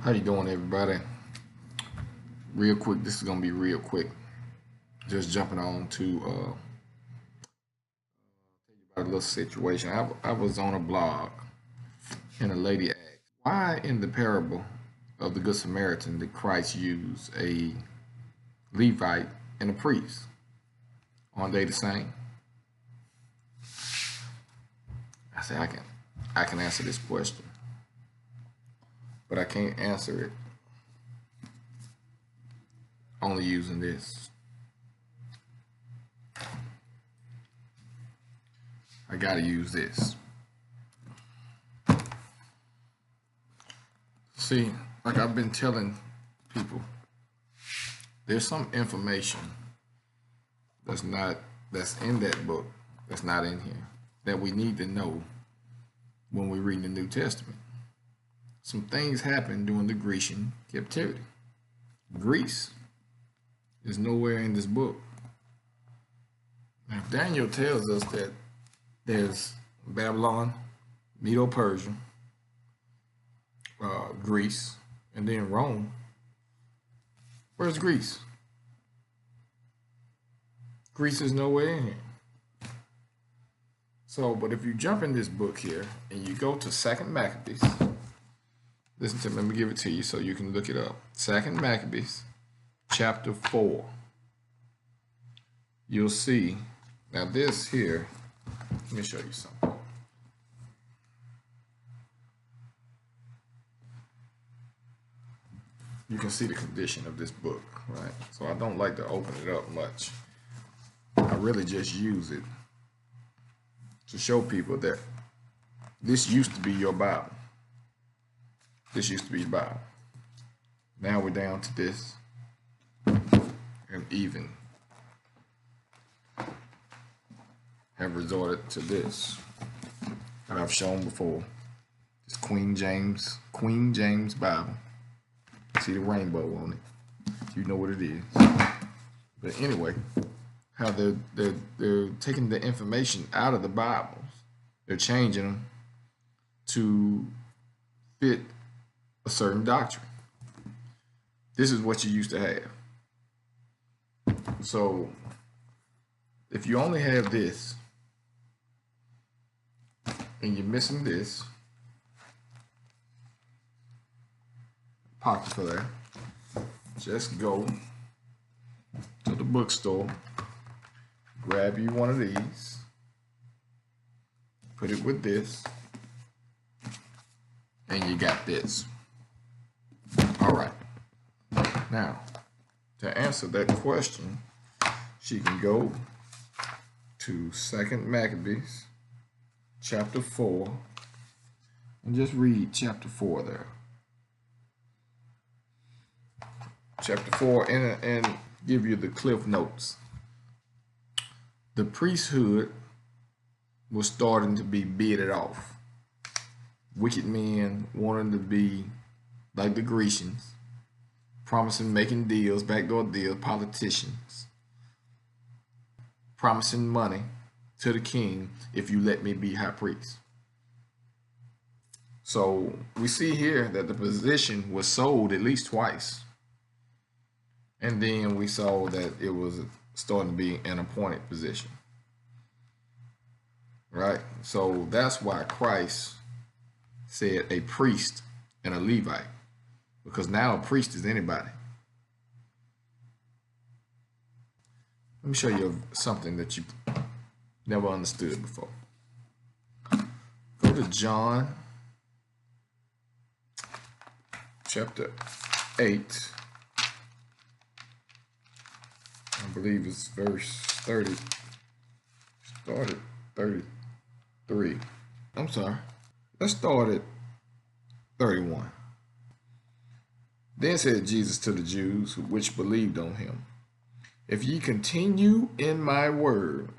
How you doing, everybody? Real quick, this is gonna be real quick. Just jumping on to tell you about a little situation. I was on a blog, and a lady asked, "Why in the parable of the Good Samaritan did Christ use a Levite and a priest? Aren't they the same?" I said, I can answer this question, but I can't answer it only using this. I gotta use this. See, like I've been telling people, there's some information that's in that book that's not in here that we need to know when we read the New Testament. Some things happened during the Grecian captivity. Greece is nowhere in this book. Now, Daniel tells us that there's Babylon, Medo-Persia, Greece, and then Rome. Where's Greece? Greece is nowhere in here. So, but if you jump in this book here and you go to Second Maccabees, listen to me, let me give it to you so you can look it up. Second Maccabees, chapter 4. You'll see, now this here, let me show you something. You can see the condition of this book, right? So I don't like to open it up much. I really just use it to show people that this used to be your Bible. This used to be the Bible. Now we're down to this, and even have resorted to this that I've shown before. This Queen James Bible. See the rainbow on it. You know what it is. But anyway, how they're taking the information out of the Bibles. They're changing them to fit a certain doctrine. This is what you used to have. So if you only have this and you're missing this, apocrypha there, just go to the bookstore, grab you one of these, put it with this, and you got this. All right. Now, to answer that question, she can go to Second Maccabees, chapter 4, and just read chapter 4 there. Chapter 4 and give you the cliff notes. The priesthood was starting to be bidded off. Wicked men wanted to be like the Grecians, promising, making deals, backdoor deals, politicians, promising money to the king if you let me be high priest. So we see here that the position was sold at least twice. And then we saw that it was starting to be an appointed position. Right? So that's why Christ said a priest and a Levite. Because now a priest is anybody. Let me show you something that you never understood before. Go to John chapter 8. I believe it's verse 30. Start at 33. I'm sorry. Let's start at 31. Then said Jesus to the Jews which believed on him, if ye continue in my word,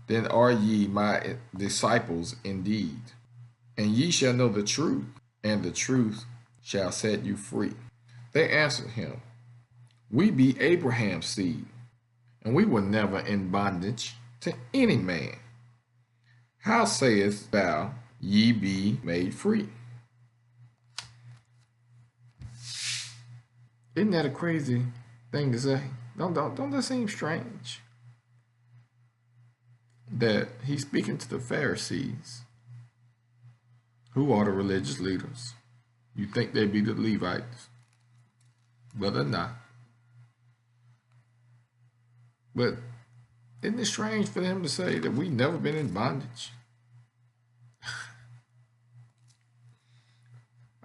then are ye my disciples indeed. And ye shall know the truth, and the truth shall set you free. They answered him, we be Abraham's seed, and we were never in bondage to any man. How sayest thou, ye be made free? Isn't that a crazy thing to say? Don't that seem strange? That he's speaking to the Pharisees, who are the religious leaders. You think they be the Levites, but they're not. But isn't it strange for them to say that we've never been in bondage?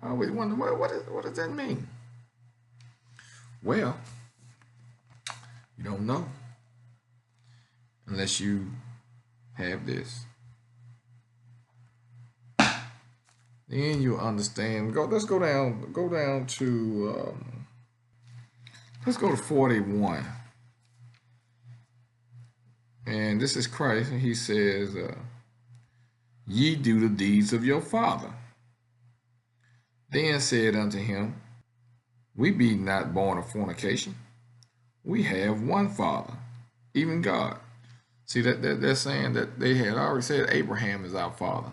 I always wonder, what does that mean? Well, you don't know unless you have this. Then you understand. Let's go down. Go down to. Let's go to 41. And this is Christ, and he says, "Ye do the deeds of your father." Then said unto him, We be not born of fornication. We have one Father, even God. See, that they're saying that they had already said Abraham is our father.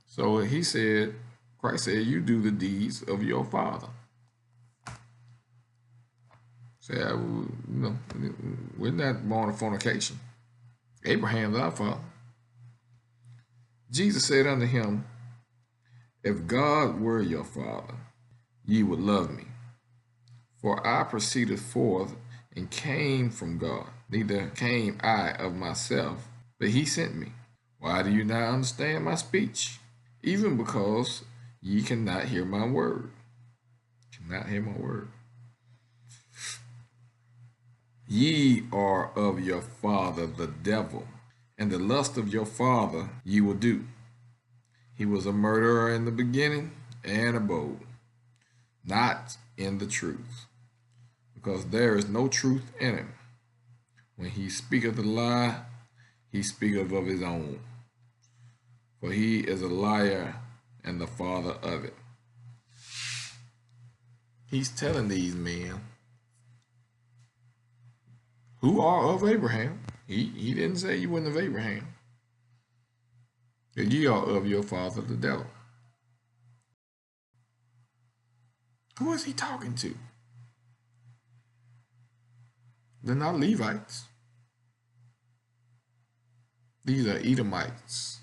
So he said, Christ said, you do the deeds of your father. Say, we're not born of fornication. Abraham's our father. Jesus said unto him, If God were your father, ye would love me. For I proceeded forth and came from God. Neither came I of myself, but he sent me. Why do you not understand my speech? Even because ye cannot hear my word. Cannot hear my word. Ye are of your father the devil, and the lust of your father ye will do. He was a murderer in the beginning, and abode not in the truth, because there is no truth in him. When he speaketh a lie, he speaketh of his own, for he is a liar and the father of it. He's telling these men who are of Abraham. He didn't say you weren't of Abraham. That ye are of your father the devil. Who is he talking to? They're not Levites. These are Edomites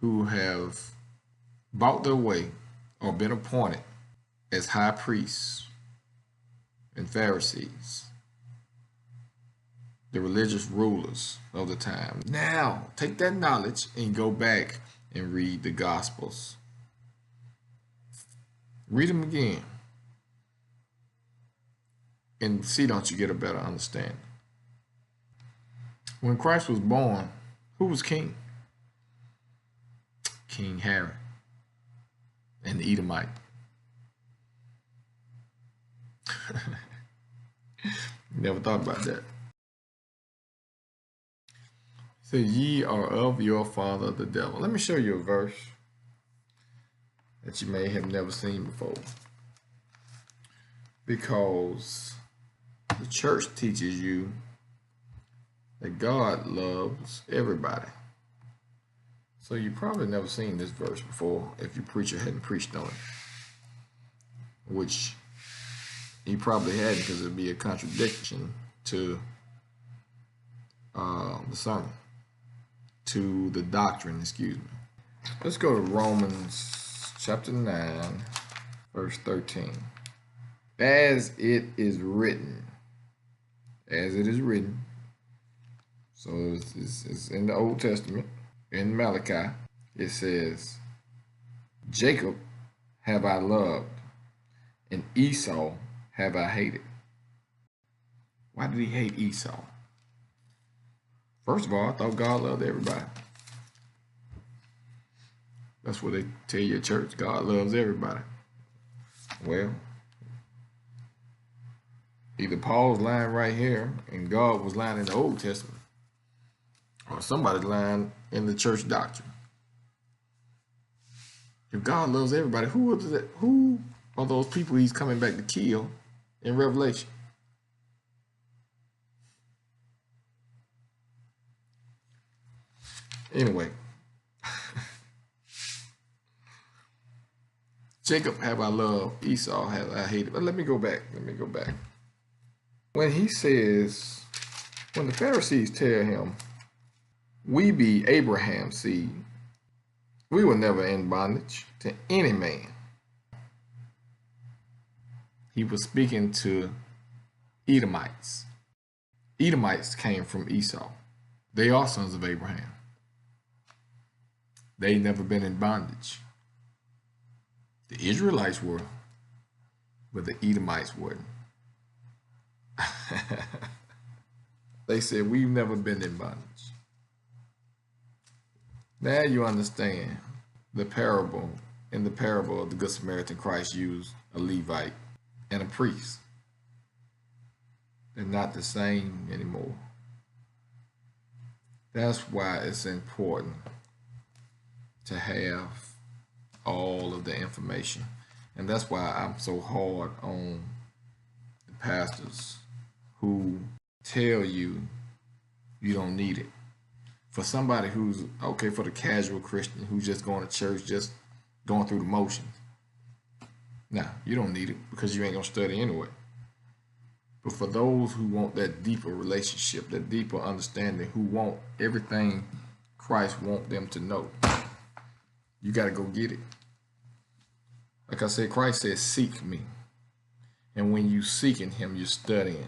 who have bought their way or been appointed as high priests and Pharisees, the religious rulers of the time. Now, take that knowledge and go back and read the Gospels. Read them again and see, don't you get a better understanding? When Christ was born, who was king? King Herod and the Edomite. Never thought about that. So ye are of your father the devil. Let me show you a verse that you may have never seen before. Because the church teaches you that God loves everybody. So you probably never seen this verse before if your preacher hadn't preached on it. Which he probably hadn't, because it'd be a contradiction to the sermon. To the doctrine, excuse me. Let's go to Romans chapter 9, verse 13. As it is written. As it is written. So it's in the Old Testament. In Malachi, it says, Jacob have I loved, and Esau have I hated. Why did he hate Esau? First of all, I thought God loved everybody. That's what they tell you at church. God loves everybody. Well, either Paul's lying right here and God was lying in the Old Testament, or somebody's lying in the church doctrine. If God loves everybody, who are those people he's coming back to kill in Revelation? Anyway, Jacob have I loved, Esau have I hated. But let me go back. When he says, when the Pharisees tell him, we be Abraham's seed, we were never in bondage to any man. He was speaking to Edomites. Edomites came from Esau. They are sons of Abraham. They never been in bondage. The Israelites were, but the Edomites weren't. They said, we've never been in bondage. Now you understand the parable. In the parable of the Good Samaritan, Christ used a Levite and a priest. They're not the same anymore. That's why it's important to have all of the information. And that's why I'm so hard on the pastors who tell you you don't need it. For somebody who's, okay, for the casual Christian who's just going to church, just going through the motions. Nah, you don't need it because you ain't going to study anyway. But for those who want that deeper relationship, that deeper understanding, who want everything Christ wants them to know, you got to go get it. Like I said, Christ said, seek me. And when you seeking him, you're studying.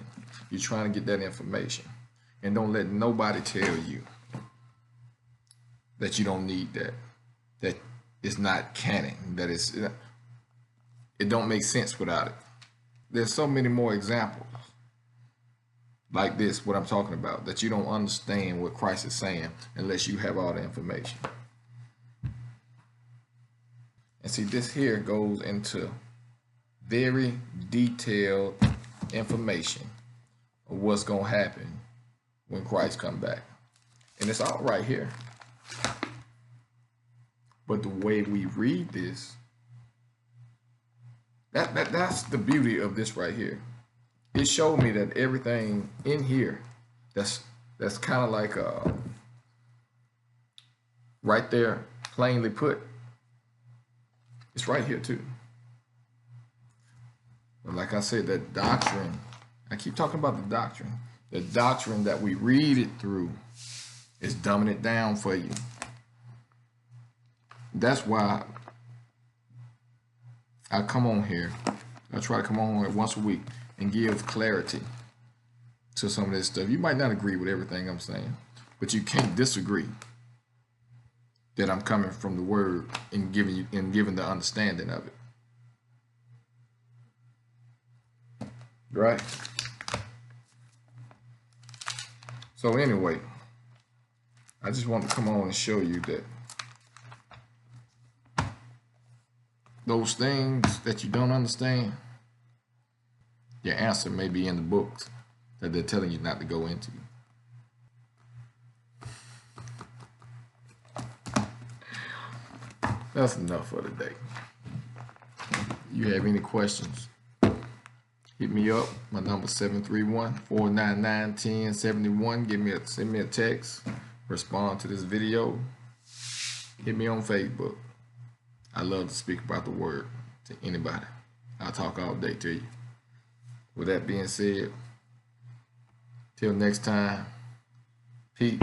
You're trying to get that information. And don't let nobody tell you that you don't need that. That it's not canon. That it don't make sense without it. There's so many more examples like this, what I'm talking about, that you don't understand what Christ is saying unless you have all the information. And see, this here goes into very detailed information of what's going to happen when Christ comes back. And it's all right here. But the way we read this, that's the beauty of this right here. It showed me that everything in here, that's kind of like right there, plainly put, it's right here too. But like I said, that doctrine, I keep talking about the doctrine. The doctrine that we read it through is dumbing it down for you. That's why I come on here. I try to come on here once a week and give clarity to some of this stuff. You might not agree with everything I'm saying, but you can't disagree that I'm coming from the word and giving the understanding of it. Right? So anyway, I just want to come on and show you that those things that you don't understand, your answer may be in the books that they're telling you not to go into. That's enough for today. You have any questions, hit me up. My number is 731-499-1071. Send me a text. Respond to this video. Hit me on Facebook. I love to speak about the word to anybody. I'll talk all day to you. With that being said, till next time, peace.